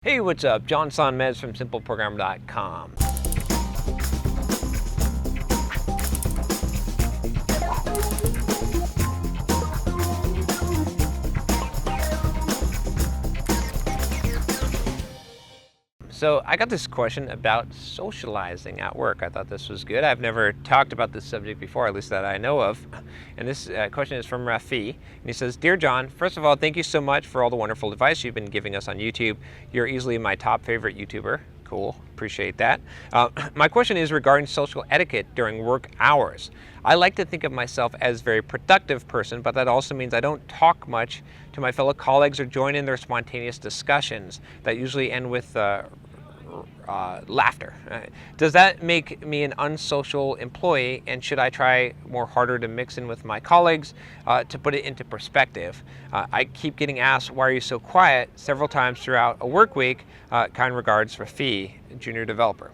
Hey, what's up? John Sonmez from simpleprogram.com. So I got this question about socializing at work. I thought this was good. I've never talked about this subject before, at least that I know of. And this question is from Rafi. And he says, Dear John, first of all, thank you so much for all the wonderful advice you've been giving us on YouTube. You're easily my top favorite YouTuber. Cool, appreciate that. My question is regarding social etiquette during work hours. I like to think of myself as a very productive person, but that also means I don't talk much to my fellow colleagues or join in their spontaneous discussions that usually end with laughter. Does that make me an unsocial employee, and should I try more harder to mix in with my colleagues? To put it into perspective, I keep getting asked, why are you so quiet, several times throughout a work week. Kind regards, Rafi, junior developer.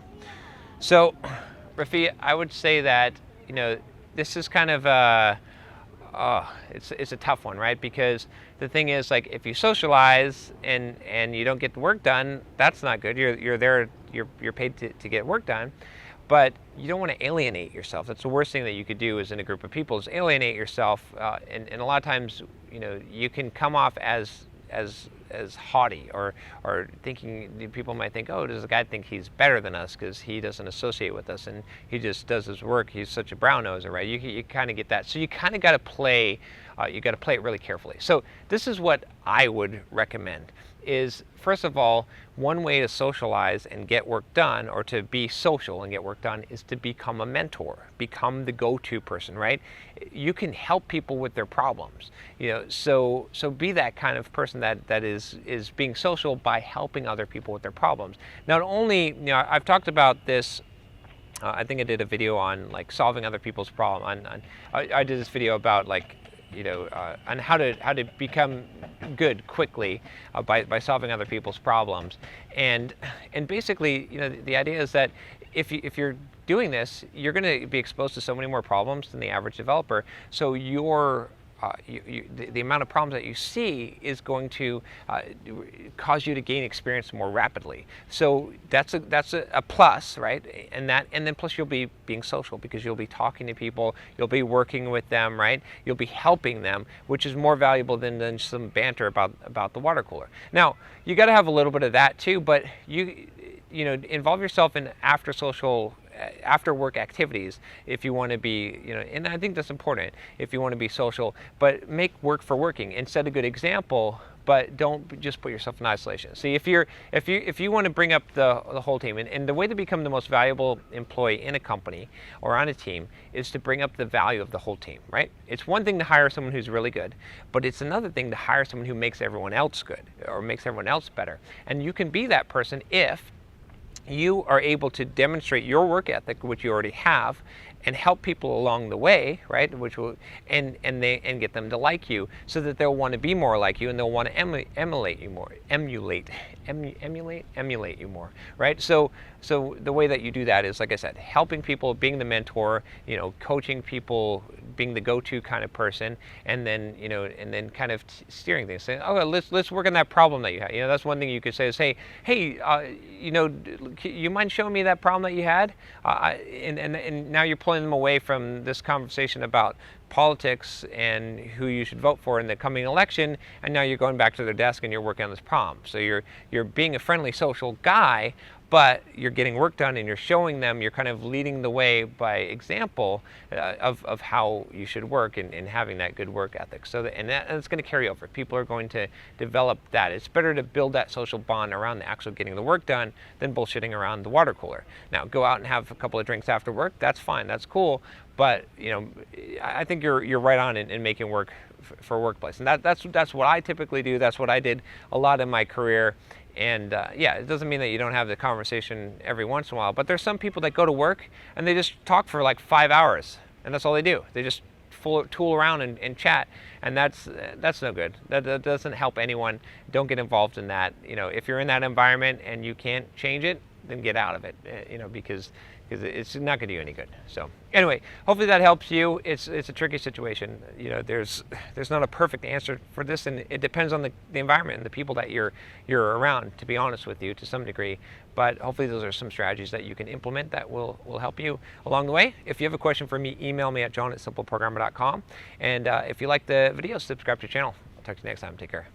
So, Rafi, I would say that, this is kind of it's a tough one, right? Because the thing is, like, if you socialize and you don't get the work done, that's not good. You're there, you're paid to get work done, but you don't want to alienate yourself. That's the worst thing that you could do is in a group of people is alienate yourself. And a lot of times, you can come off as haughty or thinking, people might think, oh, does the guy think he's better than us because he doesn't associate with us and he just does his work, he's such a brown noser, right? You kind of get that. So you kind of got to play, it really carefully. So this is what I would recommend is, first of all, one way to socialize and get work done, or to be social and get work done, is to become a mentor, become the go-to person, right? You can help people with their problems, so be that kind of person that is being social by helping other people with their problems. Not only, I've talked about this, I think I did a video on like solving other people's problem. I did this video about like, on how to become good quickly by solving other people's problems, and basically, the idea is that if you're doing this, you're going to be exposed to so many more problems than the average developer. So the amount of problems that you see is going to cause you to gain experience more rapidly. So that's a plus, right? And then plus you'll be being social because you'll be talking to people, you'll be working with them, right? You'll be helping them, which is more valuable than some banter about the water cooler. Now, you got to have a little bit of that too, but you involve yourself in after work activities if you want to be, and I think that's important if you want to be social, but make work for working and set a good example, but don't just put yourself in isolation. See, if you want to bring up the whole team, and the way to become the most valuable employee in a company or on a team is to bring up the value of the whole team, right? It's one thing to hire someone who's really good, but it's another thing to hire someone who makes everyone else good or makes everyone else better. And you can be that person if you are able to demonstrate your work ethic, which you already have, and help people along the way, right? Which will and get them to like you, so that they'll want to be more like you and they'll want to emulate you more, emulate you more, right? So the way that you do that is, like I said, helping people, being the mentor, coaching people, being the go-to kind of person, and then kind of steering things, saying, oh, let's work on that problem that you had. That's one thing you could say is, hey, you mind showing me that problem that you had? And now you're pulling them away from this conversation about politics and who you should vote for in the coming election, and now you're going back to their desk and you're working on this problem. So you're being a friendly social guy, but you're getting work done and you're showing them, you're kind of leading the way by example of how you should work and having that good work ethic. So that's going to carry over. People are going to develop that. It's better to build that social bond around the actual getting the work done than bullshitting around the water cooler. Now, go out and have a couple of drinks after work. That's fine. That's cool. But I think you're right on in making work for a workplace, and that's what I typically do. That's what I did a lot in my career. And it doesn't mean that you don't have the conversation every once in a while, but there's some people that go to work and they just talk for like 5 hours, and that's all they do. They just tool around and chat, and that's no good. That doesn't help anyone. Don't get involved in that. If you're in that environment and you can't change it, than get out of it, because it's not going to do you any good. So anyway, hopefully that helps you. It's a tricky situation. There's not a perfect answer for this, and it depends on the environment and the people that you're around, to be honest with you, to some degree. But hopefully those are some strategies that you can implement that will help you along the way. If you have a question for me, email me at john@simpleprogrammer.com. And if you like the video, subscribe to the channel. I'll talk to you next time. Take care.